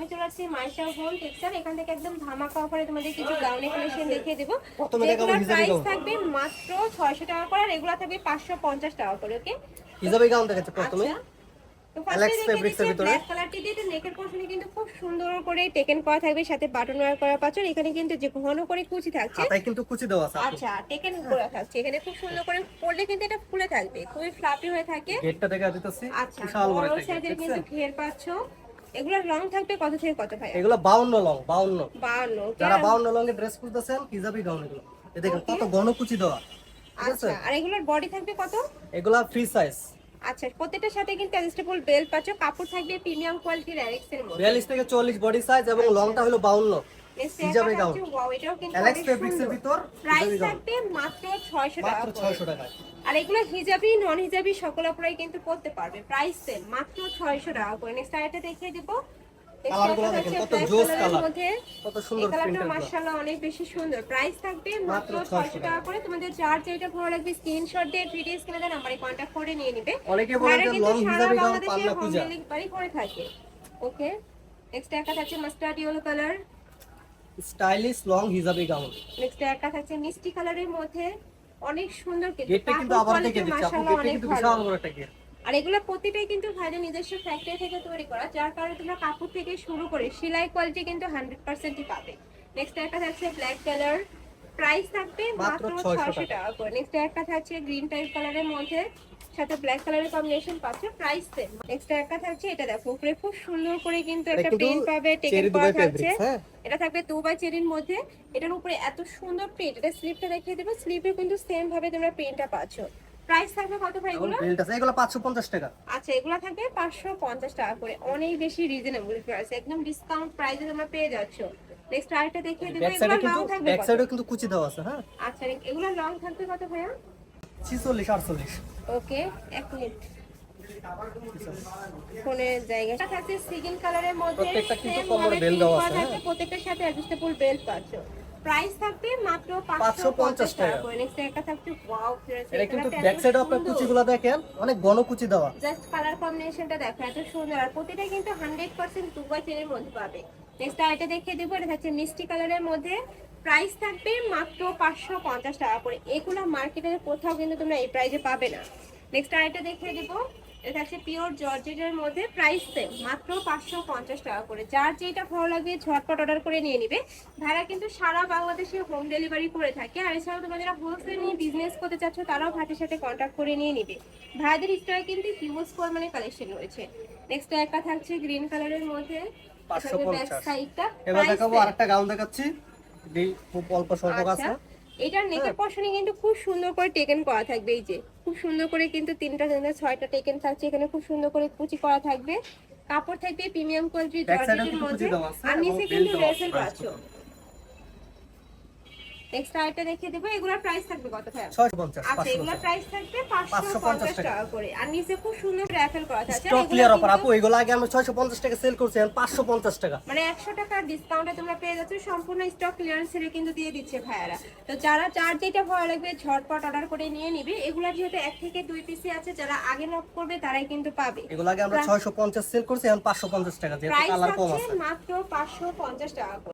আমি চলে আসছি মাইশা হোম টেক্সটাইল। এখান থেকে একদম ধামাকা অফারে তোমাদের কিছু গাউনের কালেকশন দেখিয়ে দেবো। যেগুলোর প্রাইস থাকবে মাত্র 600 টাকা করে, আর এগুলো থাকবে 550 টাকা করে। ওকে, হিজাবি গাউন দেখাচ্ছি প্রথমে। তো ফার্স্টে দেখে দিচ্ছি ব্ল্যাক কালারটি দিয়ে নেকের পোরশনে কিন্তু খুব সুন্দর করে টেকেন করা থাকবে, সাথে বাটন ওয়্যার করা পাচ্ছ। এখানে কিন্তু যে ঘন করে কুচি থাকছে, হাতায় কিন্তু কুচি দেওয়া আছে। আচ্ছা, টেকেন করা থাকছে এখানে খুব সুন্দর করে পরলে কিন্তু এটা ফুলে থাকবে, খুবই ফ্লাফি হয়ে থাকে। গেটটা দেখা দিতেছি আচ্ছা, বিশাল বড় বড় একটা সাইজের গেট কিন্তু ঘের পাচ্ছ। এগুলোর রং থাকবে কত থেকে কত ভাই? এগুলো 52 লং, 52। 52। যারা 52 লং এর ড্রেস পরতেছেন হিজাবি গাউন এগুলো। এই দেখেন কত ঘন কুচি দেওয়া। ঠিক আছে, আচ্ছা, আর এগুলোর বডি থাকবে কত? এগুলো ফ্রি সাইজ। আচ্ছা, প্রত্যেকটার সাথে কিন্তু অ্যাডজাস্টেবল বেল্ট পাচ্ছ। কাপড় থাকবে প্রিমিয়াম কোয়ালিটির অ্যালেক্স এর মধ্যে। 42 থেকে 44 বডি সাইজ এবং লংটা হলো 52। হিজাবি গাউন ওয়াও, এটাও কিন্তু অ্যালেক্স অনেক ফেব্রিক্স এর সুন্দর। ভিতর প্রাইস হিজাবি গাউন থাকবে মাত্র 600 টাকা মাত্র 600 টাকায়। আর এগুলো হিজাবি নন হিজাবি সকল আপনারাই কিন্তু পড়তে পারবে। প্রাইস সেম মাত্র 600 টাকা করে। নেক্সট আইটেম দেখিয়ে দেব। কালারগুলো দেখেন কত জোস কালার, কত সুন্দর কালারটা প্রিন্টার। মাশাআল্লাহ অনেক বেশি সুন্দর। প্রাইস থাকবে মাত্র 600 টাকা করে। তোমাদের যার যেটা ভালো লাগবে স্ক্রিনশট দিয়ে ভিডিও স্ক্রিনে দেন নাম্বারে কন্টাক্ট করে নিয়ে নিবে। অনেকে বলেন যে লং হিজাবি গাউন পাল্লা পূজা ডেলিভারি করে থাকে। ওকে, নেক্সট একটা থাকছে mustard yellow colour, stylish long hijabi gown. Next একটা থাকছে মিষ্টি কালারের মধ্যে, অনেক সুন্দর গেটটা কিন্তু আবার থেকে দিচ্ছি আপু, গেটটা কিন্তু বিশাল বড় একটা গেট। আর এগুলো প্রতিটাই কিন্তু ভাইদের নিজস্ব ফ্যাক্টরি থেকে তৈরি করা, যার কারণে তোমরা কাপড় থেকে শুরু করে সেলাই কোয়ালিটি কিন্তু 100%ই পাবে। নেক্সট একটা থাকছে ব্ল্যাক কালার, প্রাইস থাকবে মাত্র 600 টাকা করে। নেক্সট একটা থাকছে গ্রিন টাইপ কালারের মধ্যে, সাথে ব্ল্যাক কালারের কম্বিনেশন পাচ্ছে, প্রাইস সেম। নেক্সট একটা থাকছে এটা দেখো, উপরে খুব সুন্দর করে কিন্তু একটা প্রিন্ট পাবে, টেকেন করা থাকছে। এটা থাকবে দুবাই চেরির মধ্যে, এটার উপরে এত সুন্দর প্রিন্ট। এটা স্লিপটা দেখিয়ে দেব, স্লিপে কিন্তু সেম ভাবে তোমরা প্রিন্টটা পাচ্ছ। প্রাইস থাকবে কত ভাই এগুলো? এগুলো 550 টাকা। আচ্ছা, এগুলো থাকবে 550 টাকা করে, অনেক বেশি রিজনেবল প্রাইস, একদম ডিসকাউন্ট প্রাইসে তোমরা পেয়ে যাচ্ছ। নেক্সট আরেকটা দেখিয়ে দেব, এগুলো লং থাকবে ব্যাক সাইডেও কিন্তু কুচি দেওয়া আছে। হ্যাঁ, আচ্ছা, এগুলো লং থাকবে কত ভাইয়া? 46 48। ওকে, এক মিনিট, ফোনের জায়গাটা থাকছে সিগিন কালারের মধ্যে, প্রত্যেকটা কিন্তু কোমরে বেল দেওয়া আছে। হ্যাঁ, প্রত্যেকটার সাথে অ্যাডজাস্টেবল বেল্ট পাচ্ছ। প্রাইস থাকবে মাত্র 550 টাকা করে। নেক্সট একটা থাকছে ওয়াও, এটা কিন্তু ব্যাক সাইডে আপনারা কুচিগুলো দেখেন অনেক ঘন কুচি দেওয়া। জাস্ট কালার কম্বিনেশনটা দেখো এত সুন্দর, আর প্রতিটা কিন্তু 100% দুবাই চেনের মধ্যে পাবে। নেক্সট আইটা দেখিয়ে দেবো, এটা থাকছে মিষ্টি কালারের মধ্যে, প্রাইস থাকবে মাত্র 550 টাকা করে। এগুলো মার্কেটের কোথাও কিন্তু তোমরা এই প্রাইসে পাবে না। নেক্সট আইটা দেখিয়ে দেবো, এটা হচ্ছে পিওর জর্জেটের মধ্যে, প্রাইস সেম মাত্র 550 টাকা করে। যার যেটা ভালো লাগবে ঝটপট অর্ডার করে নিয়ে নিবে। ভাড়া কিন্তু সারা বাংলাদেশে হোম ডেলিভারি করে থাকে। আর এছাড়াও তোমরা যারা হোলসেল নিয়ে বিজনেস করতে চাচ্ছ তারাও ভাইদের সাথে কন্ট্যাক্ট করে নিয়ে নিবে। ভাইদের স্টকে কিন্তু হিউজ পরিমাণে কালেকশন রয়েছে। নেক্সট একটা থাকছে গ্রিন কালারের মধ্যে, 550। এবার দেখাবো আরেকটা গাউন দেখাচ্ছি, খুব অল্প স্বল্প আছে। এটার নেকের পশনে কিন্তু খুব সুন্দর করে টেকেন করা থাকবে, এই যে খুব সুন্দর করে কিন্তু 6টা টেকেন থাকছে। এখানে খুব সুন্দর করে কুচি করা থাকবে, কাপড় থাকবে প্রিমিয়াম কোয়ালিটির জর্জেটের মধ্যে, আর নিচে কিন্তু লেসেল পাচ্ছ। নেক্সট আইটা দেখিয়ে দেব, এগুলোর প্রাইস থাকবে কত ভাই? 650। আচ্ছা, এগুলোর প্রাইস থাকবে 550 টাকা করে, আর নিচে খুব সুন্দর রাফেল করা আছে। স্টক ক্লিয়ার অফার আপু, এগুলো আগে আমরা 650 টাকা সেল করছি, এখন 550 টাকা, মানে 100 টাকা ডিসকাউন্টে তোমরা পেয়ে যাচ্ছ। সম্পূর্ণ স্টক ক্লিয়ারেন্স সেলে কিন্তু দিয়ে দিচ্ছে ভাইয়ারা। তো যারা যার যেটা ভালো লাগবে ঝটপট অর্ডার করে নিয়ে নিবে। এগুলা যেহেতু 1 থেকে 2 পিসি আছে, যারা আগে নক করবে তারাই কিন্তু পাবে। এগুলো আগে আমরা 650 সেল করছি, এখন 550 টাকা, যেহেতু কালার কম আছে। মাত্র 550 টাকা।